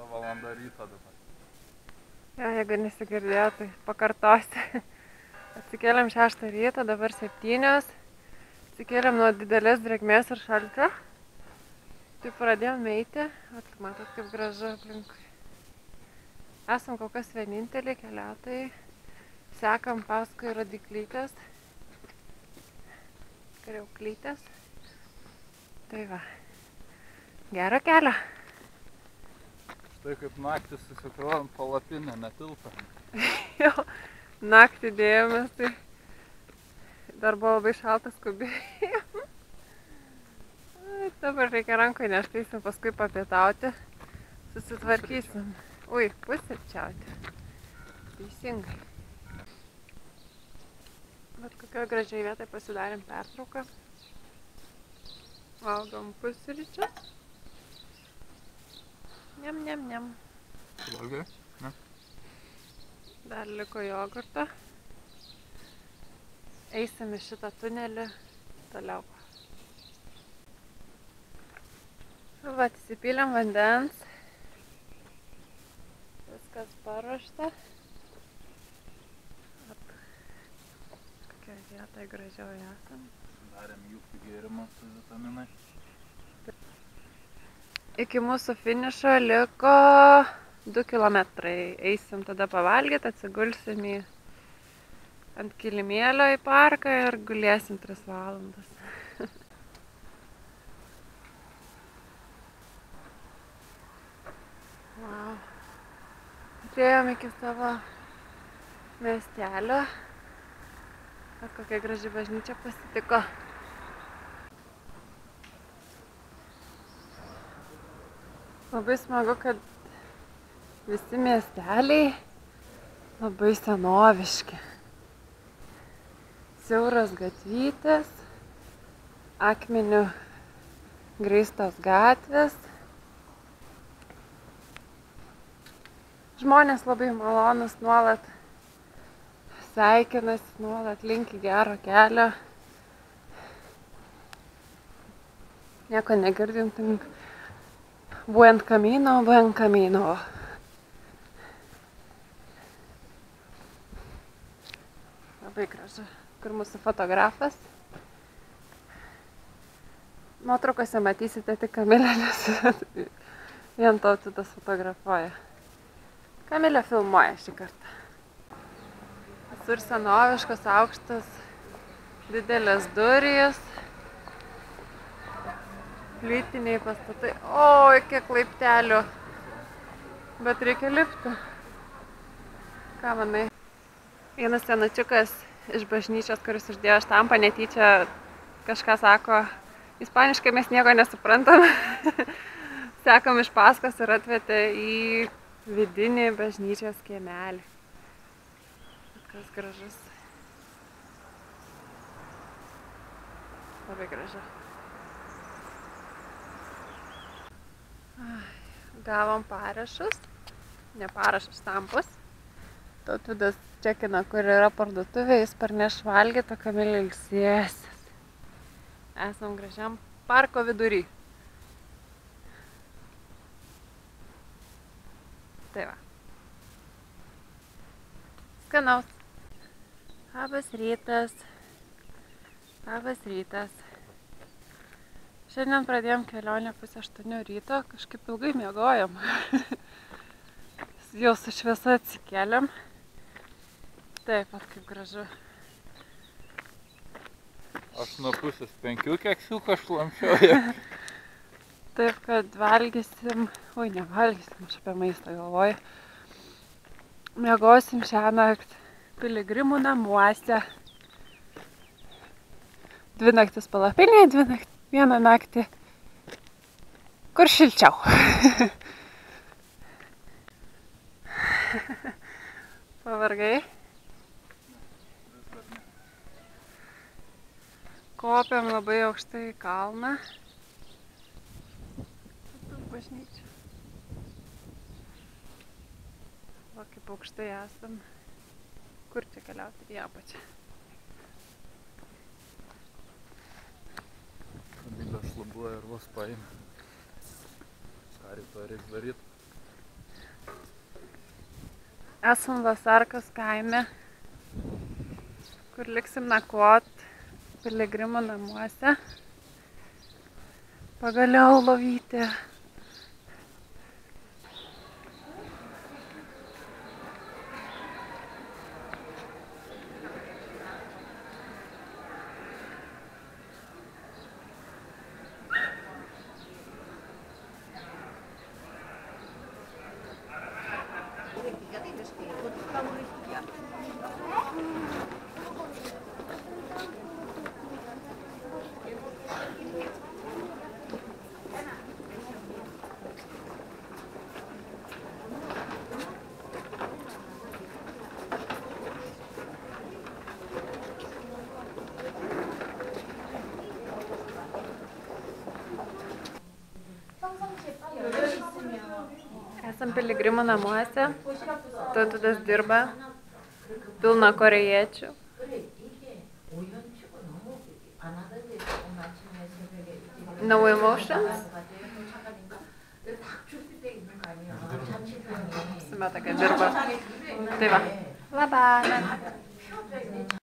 valanda ryto dabar. Jo, jeigu nesigirdėjo, tai pakartosiu. Atsikėlėm 6 ryto, dabar 7. Atsikėlėm nuo didelės drėgmės ir šalčio. Tai pradėjom eiti. Matot, kaip gražu aplinkui. Esam kol kas vieninteliai keliautojai. Sekam paskui rodyklytės. Kriauklytės. Tai va. Gero kelio. Štai kaip naktį susikrovėm palapinę, netilpą. Jo, naktį dėjomės, tai dar buvo labai šaltas, skubėjom. Dabar reikia rankoje neštaisim, paskui papietauti. Susitvarkysim. Ui, pusryčiauti. Teisingai. Bet kokioje gražiai vietai pasidarėm pertrauką. Valgom pusryčius. Niam, niam, niam. Valgai? Ne? Dar liko jogurto. Eisim į šitą tunelį toliau. Vat, įsipylėm vandens. Viskas paruošta. Kokia vieta gražiau esam. Darėm jūsų gėrimą su vitaminais. Iki mūsų finišo liko 2 kilometrai. Eisim tada pavalgyti, atsigulsim ant kilimėlio į parką ir gulėsim 3 valandas. Wow. Atėjom iki savo miestelio. Kokia graži bažnyčia pasitiko. Labai smagu, kad visi miesteliai labai senoviški. Siauros gatvytės, akmeniu grįstos gatvės. Žmonės labai malonus, nuolat sveikinasi, nuolat linki gero kelio. Nieko negirdim, tik buen camino, buen camino. Labai gražu. Kur mūsų fotografas. Nuotraukose matysite tik Kamilę, nes vien Tautvydas fotografuoja. Kamilė filmuoja šį kartą. Visur senoviškas, aukštas, didelės durys. Plytiniai pastatai. Oi, kiek laiptelių. Bet reikia lipti. Ką manai? Vienas senučiukas iš bažnyčios, kuris uždėjo štampą netyčia, kažką sako, ispaniškai mes nieko nesuprantam. Sekam iš paskos ir atvedė į vidinį bažnyčios kiemelį. Kas gražus. Labai gražu. Gavom parašus, ne parašus, štampus. Tautvydas čekina, kur yra parduotuvė, jis parneš valgyti, o Kamilė ilsėsis. Esam gražiam parko vidury. Tai va. Skanaus. Labas rytas. Labas rytas. Šiandien pradėjom kelionę 7:30 ryto, kažkaip ilgai miegojom. Jau su šviesa atsikėlėm. Taip pat kaip gražu. Aš nuo 4:30 keksiuką šlamšioju. Taip, kad valgysim, nevalgysim, aš apie maistą galvoju. Miegosim šią naktį piligrimų namuose. 2 naktis palapinėje, 1 naktį, kur šilčiau. Pavargai? Kopiam labai aukštai į kalną. Bažnyčia. Va, kaip aukštai esam. Kur čia keliauti? Į apačią. Kamilė šlubuoja ir vos paima. Ką rytoj reiks daryt? Esam Vasarkos kaime, kur liksim nakvot piligrimų namuose. Pagaliau Lovytė. Esam piligrimų namuose, Tautvydas dirba, pilna korėjiečių. No emotions? Sumeta, kad dirba. Tai va. Labą.